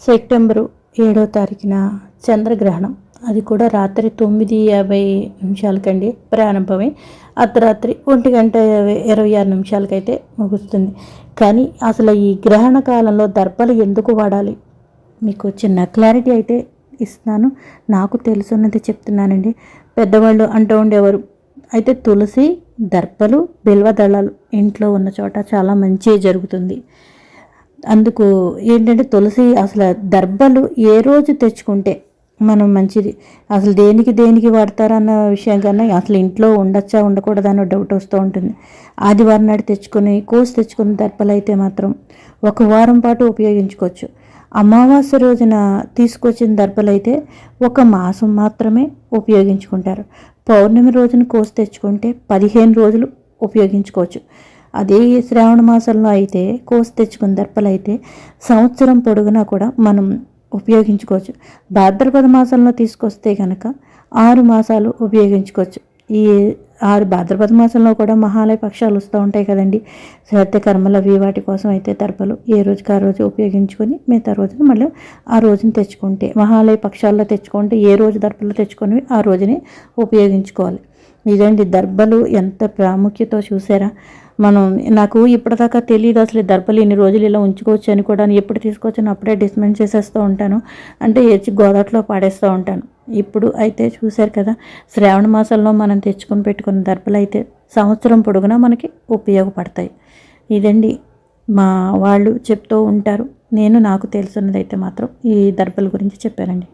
September 7వ తారీఖున చంద్రగ్రహణం. అది కూడా రాత్రి 9:50 ప్రారంభమై అర్ధరాత్రి 1:26 ముగుస్తుంది. కానీ అసలు ఈ గ్రహణ కాలంలో దర్పలు ఎందుకు వాడాలి? మీకు చిన్న క్లారిటీ అయితే ఇస్తున్నాను. నాకు తెలుసున్నది చెప్తున్నానండి. పెద్దవాళ్ళు అంటూ ఉండేవారు. అయితే తులసి, దర్పలు, బిల్వదళాలు ఇంట్లో ఉన్న చోట చాలా మంచి జరుగుతుంది. అందుకు ఏంటంటే తులసి అసలు దర్భలు ఏ రోజు తెచ్చుకుంటే మనం మంచిది. అసలు దేనికి వాడతారన్న విషయం కన్నా అసలు ఇంట్లో ఉండొచ్చా ఉండకూడదన్న డౌట్ వస్తూ ఉంటుంది. ఆదివారం నాడు తెచ్చుకున్న దర్భలు అయితే మాత్రం 1 వారం పాటు ఉపయోగించుకోవచ్చు. అమావాస్య రోజున తీసుకొచ్చిన దర్భలు అయితే 1 మాసం మాత్రమే ఉపయోగించుకుంటారు. పౌర్ణమి రోజున కోసి తెచ్చుకుంటే 15 రోజులు ఉపయోగించుకోవచ్చు. అదే శ్రావణ మాసంలో అయితే కోసి తెచ్చుకున్న దర్పలు అయితే సంవత్సరం పొడుగునా కూడా మనం ఉపయోగించుకోవచ్చు. భాద్రపద మాసంలో తీసుకొస్తే కనుక 6 మాసాలు ఉపయోగించుకోవచ్చు. ఈ 6 భాద్రపద మాసంలో కూడా మహాలయ పక్షాలు వస్తూ ఉంటాయి కదండి. శ్రాద్ధ కర్మలు అవి వాటి కోసం అయితే దర్పలు ఏ రోజుకి ఆ రోజు ఉపయోగించుకొని మిగతా రోజున మళ్ళీ ఆ రోజున తెచ్చుకుంటే మహాలయ పక్షాల్లో తెచ్చుకుంటే ఏ రోజు దర్పలు తెచ్చుకొని ఆ రోజునే ఉపయోగించుకోవాలి. ఇదండి దర్భలు ఎంత ప్రాముఖ్యతో చూసారా. నాకు ఇప్పటిదాకా తెలియదు అసలు దర్భలు ఇన్ని రోజులు ఇలా ఉంచుకోవచ్చు అని కూడా. ఎప్పుడు తీసుకొచ్చాను అప్పుడే డిస్మెంట్ చేసేస్తూ ఉంటాను, అంటే ఏచి గోదాట్లో పాడేస్తూ ఉంటాను. ఇప్పుడు అయితే చూశారు కదా, శ్రావణ మాసంలో మనం తెచ్చుకొని పెట్టుకున్న దర్భలు అయితే సంవత్సరం పొడుగునా మనకి ఉపయోగపడతాయి. ఇదండి మా వాళ్ళు చెప్తూ ఉంటారు. నాకు తెలుసున్నదైతే మాత్రం ఈ దర్భల గురించి చెప్పానండి.